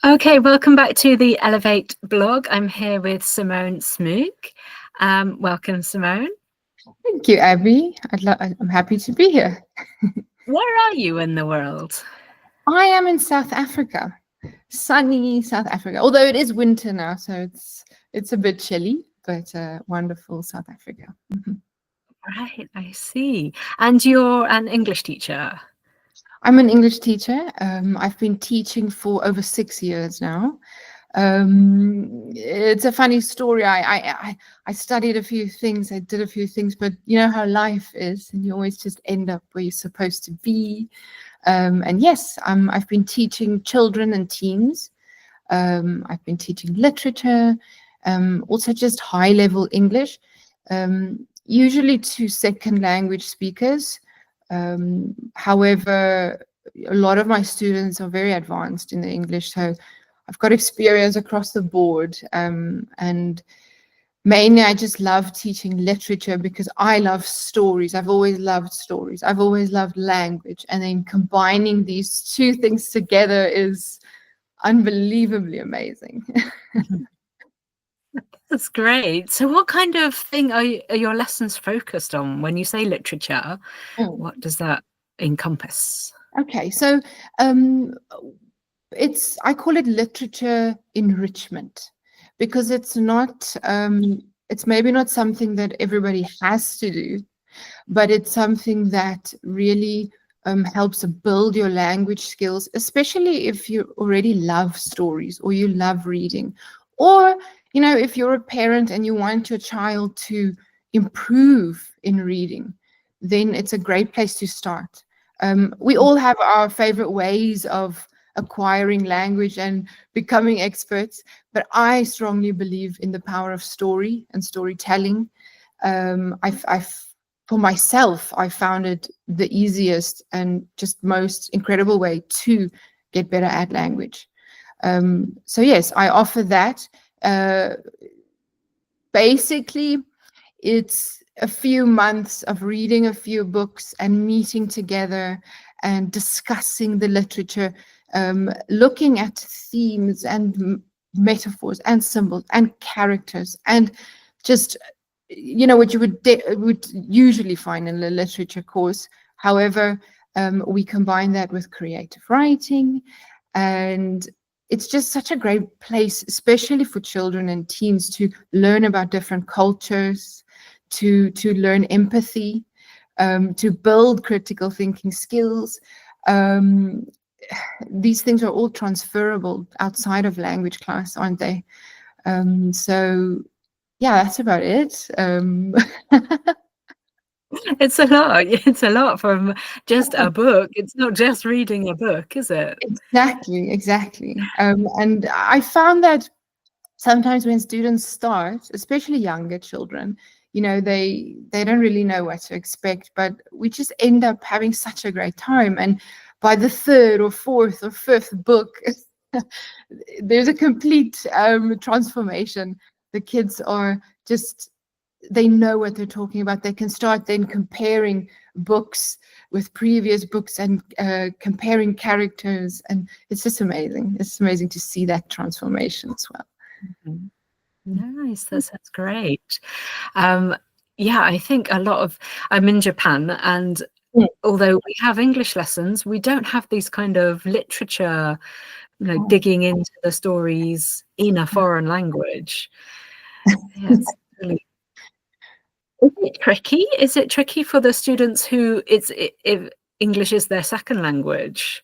Okay, welcome back to the Elevate blog. I'm here with Simone Smook. Welcome, Simone. Thank you, Abby. I'm happy to be here. Where are you in the world? I am in South Africa, sunny South Africa. Although it is winter now, so it's a bit chilly, but wonderful South Africa. Right, I see. And you're an English teacher. I'm an English teacher. I've been teaching for over 6 years now. It's a funny story. I studied a few things, I did a few things, but you know how life is, and you always just end up where you're supposed to be. And yes, I've been teaching children and teens. I've been teaching literature, also just high-level English, usually to second language speakers. However, a lot of my students are very advanced in the English, so I've got experience across the board. And mainly, I just love teaching literature because I love stories. I've always loved stories. I've always loved language. And then combining these two things together is unbelievably amazing. That's great. So what kind of thing are your lessons focused on? When you say literature, what does that encompass? Okay, so I call it literature enrichment because it's not, it's maybe not something that everybody has to do, but it's something that really helps build your language skills, especially if you already love stories or you love reading, or if you're a parent and you want your child to improve in reading, then it's a great place to start. We all have our favorite ways of acquiring language and becoming experts, but I strongly believe in the power of story and storytelling. For myself, I found it the easiest and just most incredible way to get better at language. So yes, I offer that. Basically, it's a few months of reading a few books and meeting together and discussing the literature, looking at themes and metaphors and symbols and characters and just what you would usually find in a literature course. However, we combine that with creative writing, and it's just such a great place, especially for children and teens, to learn about different cultures, to learn empathy, to build critical thinking skills. These things are all transferable outside of language class, aren't they? So yeah, that's about it. It's a lot. It's a lot from just a book. It's not just reading a book, is it? Exactly. And I found that sometimes when students start, especially younger children, they don't really know what to expect, but we just end up having such a great time. And by the third or fourth or fifth book, there's a complete transformation. The kids are just, they know what they're talking about. They can start then comparing books with previous books and comparing characters. And it's just amazing. It's amazing to see that transformation as well. Nice, that's great. Yeah, I think I'm in Japan, and although we have English lessons, we don't have these kind of literature, digging into the stories in a foreign language. Yeah, it's really. Is it tricky? Is it tricky for the students who if English is their second language?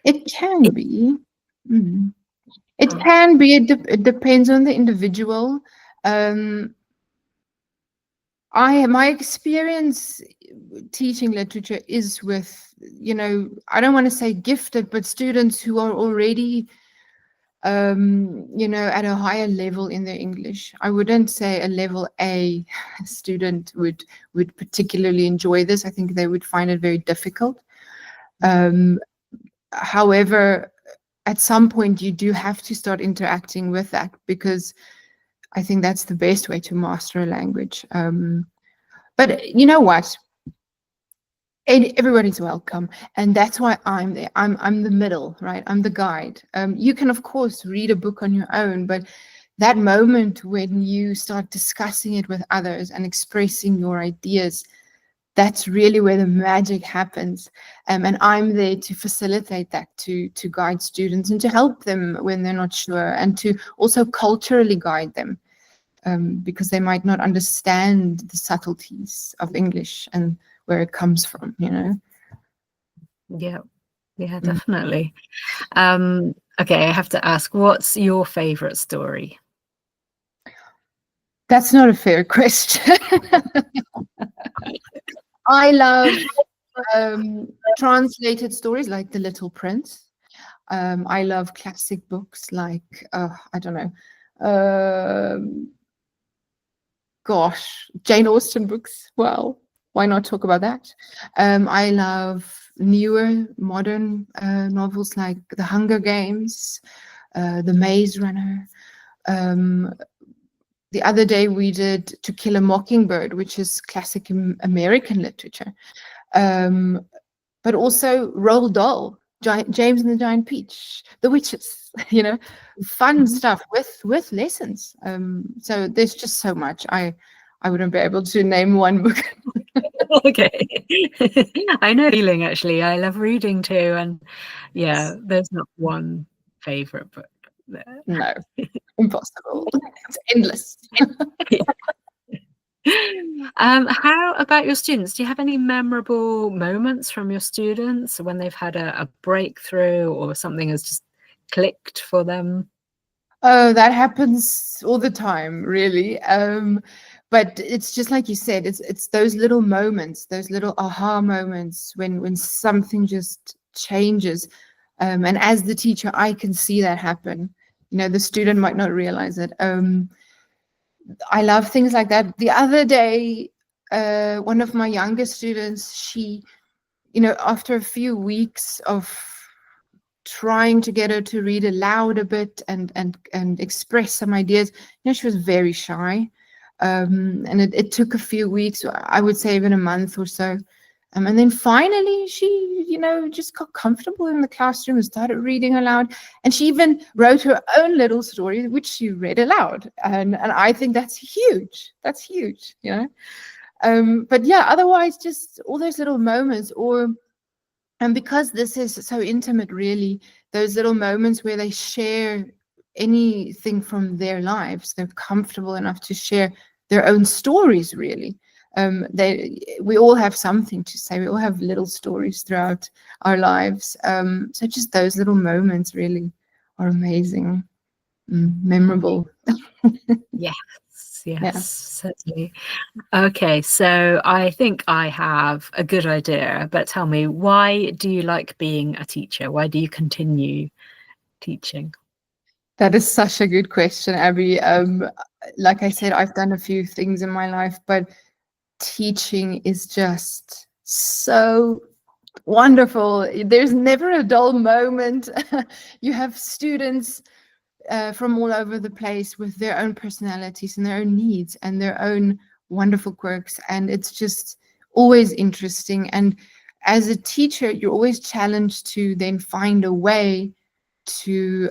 It can be. It can be. It depends on the individual. My experience teaching literature is with, I don't want to say gifted, but students who are already, at a higher level in their English. I wouldn't say a level A student would particularly enjoy this. I think they would find it very difficult. However, at some point you do have to start interacting with that, because I think that's the best way to master a language. But you know what? And everybody's welcome, and that's why I'm there. I'm the middle, right? I'm the guide. You can of course read a book on your own, but that moment when you start discussing it with others and expressing your ideas, that's really where the magic happens. And I'm there to facilitate that, to guide students and to help them when they're not sure, and to also culturally guide them, because they might not understand the subtleties of English and where it comes from, you know. Yeah, yeah, Mm. definitely. Okay, I have to ask, what's your favorite story? That's not a fair question. I love translated stories like The Little Prince. I love classic books like, I don't know, gosh, Jane Austen books. Well, why not talk about that? I love newer, modern novels like The Hunger Games, The Maze Runner. Um, the other day we did To Kill a Mockingbird, which is classic American literature. But also Roald Dahl, James and the Giant Peach, The Witches, you know, fun Mhm. stuff with lessons. So there's just so much. I wouldn't be able to name one book. Okay. I know the feeling actually. I love reading too, and yeah, there's not one favorite book there. No, impossible. It's endless. How about your students? Do you have any memorable moments from your students when they've had a breakthrough or something has just clicked for them? Oh, that happens all the time, really. But it's just like you said, it's those little moments, those little aha moments when something just changes. And as the teacher, I can see that happen. You know, the student might not realize it. I love things like that. The other day, one of my younger students, she, you know, after a few weeks of trying to get her to read aloud a bit and express some ideas. You know, she was very shy, and it took a few weeks, I would say even a month or so, and then finally she, you know, just got comfortable in the classroom and started reading aloud. And she even wrote her own little story, which she read aloud. And I think that's huge. That's huge, you know. But yeah, otherwise, just all those little moments, or and because this is so intimate, really, those little moments where they share anything from their lives, they're comfortable enough to share their own stories, really. We all have something to say. We all have little stories throughout our lives. So just those little moments really are amazing, memorable. Yes, yes, Yeah. certainly. Okay, so I think I have a good idea, but tell me, why do you like being a teacher? Why do you continue teaching? That is such a good question, Abby. Like I said, I've done a few things in my life, but teaching is just so wonderful. There's never a dull moment. You have students from all over the place with their own personalities and their own needs and their own wonderful quirks. And it's just always interesting. And as a teacher, you're always challenged to then find a way to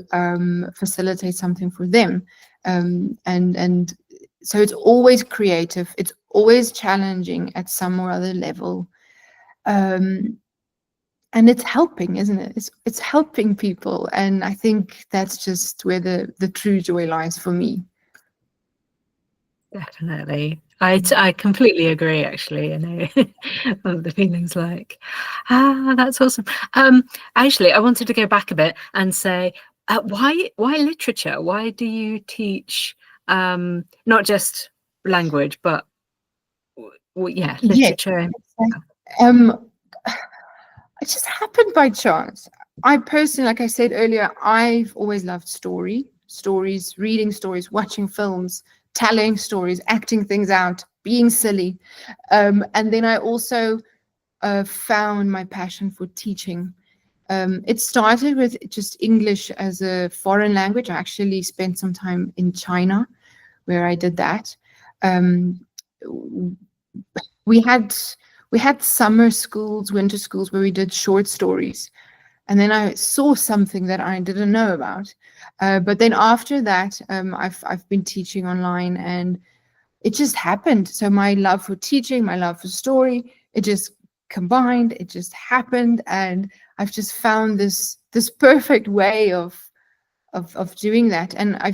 facilitate something for them. And so it's always creative. It's always challenging at some or other level. Um, and it's helping, isn't it? It's helping people, and I think that's just where the true joy lies for me. Definitely. I completely agree, actually. I know what the feeling's like. Ah, that's awesome. Actually, I wanted to go back a bit and say, why literature? Why do you teach not just language, but yeah, Yes. literature? Um, it just happened by chance. I personally, like I said earlier, I've always loved stories, reading stories, watching films, telling stories, acting things out, being silly. And then I also found my passion for teaching. It started with just English as a foreign language. I actually spent some time in China where I did that. Um, we had we had summer schools, winter schools, where we did short stories. And then I saw something that I didn't know about. But then after that, I've been teaching online, and it just happened. So my love for teaching, my love for story, it just combined. It just happened, and I've just found this perfect way of doing that. And I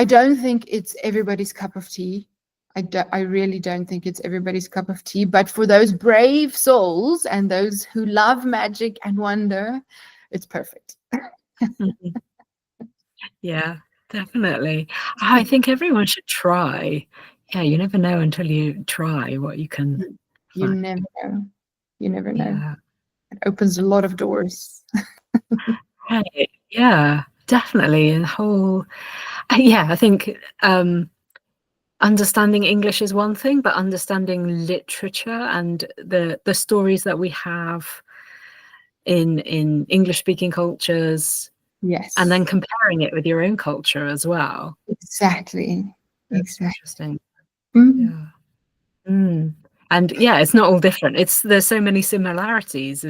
don't think it's everybody's cup of tea. I really don't think it's everybody's cup of tea. But for those brave souls and those who love magic and wonder, it's perfect. Mhm. Yeah, definitely. I think everyone should try. Yeah, you never know until you try what you can You find. never know. You never know. Yeah. It opens a lot of doors. Right. Yeah, definitely. And whole, yeah, I think understanding English is one thing, but understanding literature and the stories that we have in English speaking cultures, and then Yes, comparing it with your own culture as well. exactly. That's Exactly. interesting. Mm. Yeah. Mm. And yeah, it's not all different. There's so many similarities,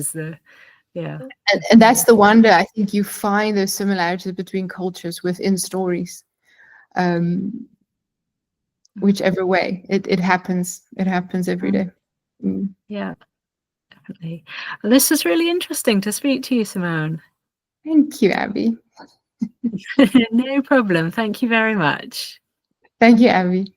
yeah, And that's definitely. the wonder. I think you find those similarities between cultures within stories. Whichever way it happens, it happens every day. Mm. Yeah, definitely. Well, this was really interesting to speak to you, Simone. Thank you, Abby. No problem. Thank you very much. Thank you, Abby.